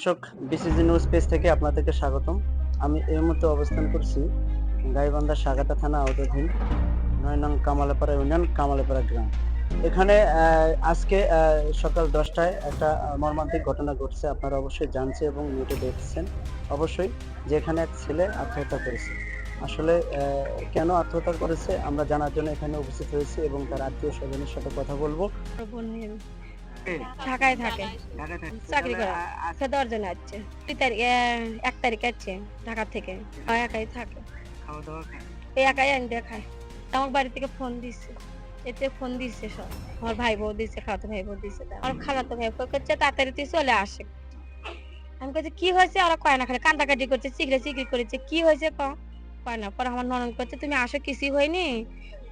দর্শক, BCG news page থেকে আপনাদেরকে স্বাগতম। আমি এই মুহূর্তে অবস্থান করছি গাইবান্ধা সাগাতা থানা আওতাধীন ৯ নং কামালেপাড়া ইউনিয়ন কামালেপাড়া গ্রাম। এখানে আজকে সকাল ১০টায় একটা মর্মান্তিক ঘটনা ঘটছে। আপনারা অবশ্যই জানছেন এবং নেটে দেখছেন অবশ্যই, যে এখানে এক ছেলে আত্মহত্যা করেছে। আসলে কেন আত্মহত্যা করেছে আমরা জানার জন্য এখানে উপস্থিত হয়েছি এবং তার আত্মীয়-স্বজনের সাথে কথা বলবো। ঢাকায় থাকে, ঢাকায় থাকে। চাকরি করে। সে ১০ জন আসছে। ২ তারিখ ১ তারিখে আসছে ঢাকা থেকে। একাই থাকে। খাওয়া দাওয়া খায়। এই একাই আনতে খায়। আমার বাড়ি থেকে ফোন দিচ্ছে। এতে ফোন দিচ্ছে সব। আমার ভাই বউ দিচ্ছে, খালাতো ভাই বউ দিচ্ছে। আমার খালাতো ভাই বউ করছে তাড়াতাড়ি তুই চলে আসে। আমি বলছি কি হয়েছে? ওরা কয় না, খালি কান্দাকাটি করছে, চিগড়ে করেছে। কি হয়েছে কয় না। পরে আমার ননদ করছে তুমি আসো, কিছুই হয়নি,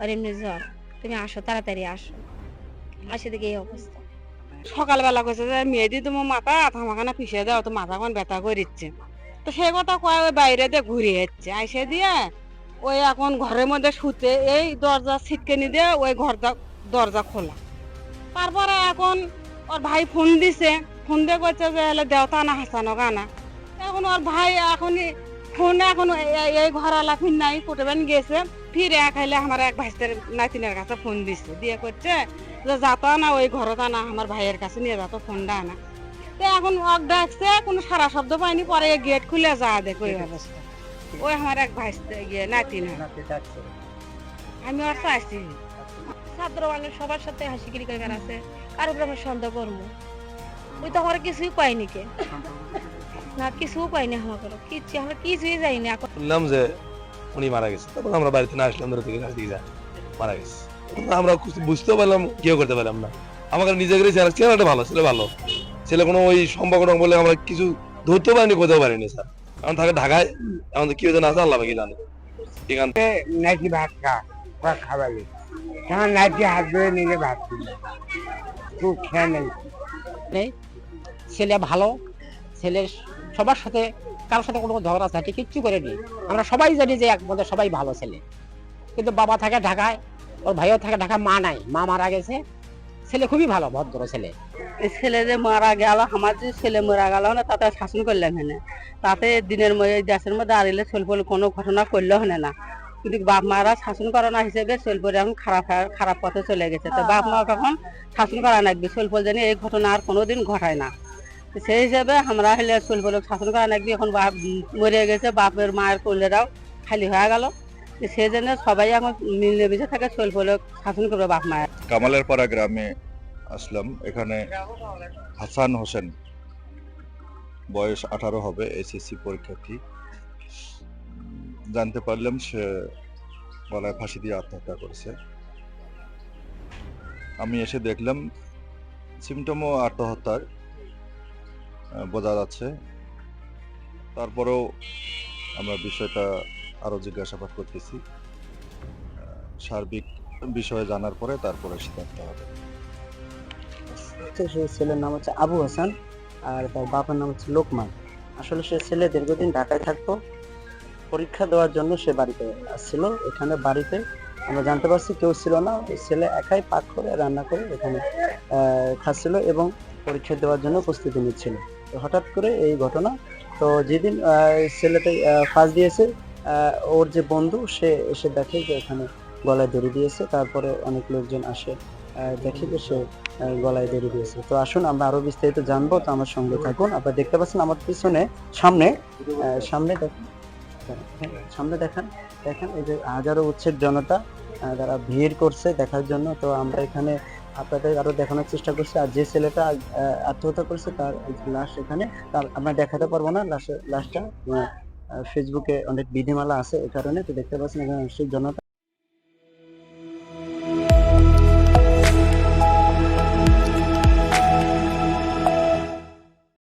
আর এমনি জ্বর, তুমি আসো, তাড়াতাড়ি আসো। আসে দেখে এই অবস্থা। সকালবেলা কইছে যে মেয়েদি তোমার মাথা থামাখানা পিছিয়ে দাও, তো মাথা কোন ব্যথা করিচ্ছে। তো সে কথা কয় ওই বাইরে দিয়ে ঘুরে যাচ্ছে আইসে দিয়ে ওই এখন ঘরের মধ্যে শুতে এই দরজা ছিটকেনি দিয়ে ওই দরজা খোলা। তারপরে এখন ওর ভাই ফোন দিছে, ফোন দিয়ে কইছে যে এলে দেওতা না হাসানো গানা। এখন ওর ভাই এখন এই ঘর আলা ফির নাই কোটেবেন গেছে, ফিরে খাইলে আমার এক ভাইস্তের নাতিনের কাছে ফোন দিছে, দিয়ে করছে যে যাতা না ওই ঘরটা না আমার ভাইয়ের কাছে নিয়ে যাতো ফোনটা আনা। তো এখন ওক ডাকছে, কোনো সারা শব্দ পাইনি, পরে গেট খুলে যা দেখো ওই অবস্থা। ওই আমার এক ভাইস্তে গিয়ে নাতিন হয়। নাতি ডাকছে। আমি ওর তো আসছি। ছাত্র মানুষ সবার সাথে হাসিখিরি করে আছে, কারো উপর আমার সন্দেহ করবো। ওই তো আমার কিছুই পাইনি কে, না কিছুও পাইনি আমাকে, কিচ্ছু আমরা কিছুই যাইনি এখন। শুনলাম যে উনি মারা গেছে, তখন আমরা বাড়িতে না আসলাম, ধরে থেকে মারা গেছে। তখন আমরা বুঝতেও পারলাম, কেউ করতে পারলাম না। আমাকে নিজে করে ছেলেটা ভালো, ছেলে ভালো ছেলে, কোনো ওই সম্পর্ক বলে আমরা কিছু ধরতেও পারিনি, কোথাও পারিনি স্যার। কারণ থাকে ঢাকায়, আমাদের কি হয়েছে না আল্লাহ কি জানে। এখান নাইটি ভাত খাওয়ালি তখন নাইটি হাত ধরে নিলে ভাত খুব খেয়ে নেই। ছেলে ভালো, ছেলে সবার সাথে, কারোর সাথে কোনো ঝগড়া ঝাঁটি কিচ্ছু করেনি। আমরা সবাই জানি যে একমাত্র সবাই ভালো ছেলে, কিন্তু বাবা থাকে ঢাকায়, ওর ভাইও থাকে ঢাকায়, মা নাই, মা মারা গেছে। ছেলে খুবই ভালো, ভদ্র ছেলে। এই ছেলে যে মারা গেল, আমার যে ছেলে মারা গেল না, তাতে শাসন করলাম হেনে, তাতে দিনের মধ্যে দেশের মধ্যে আড়িলে চলপল কোনো ঘটনা করলেও হেনে না। কিন্তু বাপ মারা শাসন করা না হিসেবে চলপল এখন খারাপ পথে চলে গেছে। তো বাপ মা কখন শাসন করা লাগবে, চলপল জানি এই ঘটনা আর কোনোদিন ঘটায় না। সেই হিসেবে আমরা হলে চলপল শাসন করা লাগবে। এখন বাপ মরে গেছে, বাপের মায়ের কোলেরাও খালি হয়ে গেল। সেই জন্য সবাই এখন মিলেমিশে থাকে, চলপল শাসন করবে বাপ মায়ের। কামালেরপাড়া গ্রামে আসলাম। এখানে হাসান হোসেন, বয়স 18 হবে, এসএসসি পরীক্ষার্থী। জানতে পারলাম সে গলায় ফাঁসি দিয়ে আত্মহত্যা করেছে। আমি এসে দেখলাম সিমটমও আত্মহত্যার বোঝা যাচ্ছে। তারপরেও আমরা বিষয়টা আরো জিজ্ঞাসাবাদ করতেছি। সার্বিক বিষয়ে জানার পরে তারপরে সিদ্ধান্ত হবে। সেই ছেলের নাম হচ্ছে আবু হাসান, আর তার বাবার নাম হচ্ছে লোকমান। আসলে সে ছেলে দীর্ঘদিন ঢাকায় থাকতো, পরীক্ষা দেওয়ার জন্য সে বাড়িতে আসছিল। এখানে বাড়িতে আমরা জানতে পারছি কেউ ছিল না, ওই ছেলে একাই পাক করে রান্না করে এখানে খাচ্ছিল এবং পরীক্ষা দেওয়ার জন্য প্রস্তুতি নিচ্ছিল। তো হঠাৎ করে এই ঘটনা। তো যেদিন ছেলেটা ফার্স্ট দিয়েছে, ওর যে বন্ধু সে এসে দেখে যে এখানে গলায় দড়ি দিয়েছে। তারপরে অনেক লোকজন আসে, দেখে যে সে গলায় দড়ি দিয়েছে। তো আসুন আমরা আরো বিস্তারিত জানবো, তো আমার সঙ্গে থাকুন। আপনারা দেখতে পাচ্ছেন আমার পিছনে সামনে দেখুন, সামনে দেখেন এই যে হাজারো উচ্ছেদ জনতা, তারা ভিড় করছে দেখার জন্য। তো আমরা এখানে আপনাদের আরো দেখানোর চেষ্টা করছি। আর যে ছেলেটা আত্মহত্যা করছে তার লাশ এখানে, তার আমরা দেখাতে পারবো না লাশটা, ফেসবুকে অনেক বিধিমালা আছে এই কারণে। তো দেখতে পাচ্ছেন এখানে উচ্ছেদ জনতা।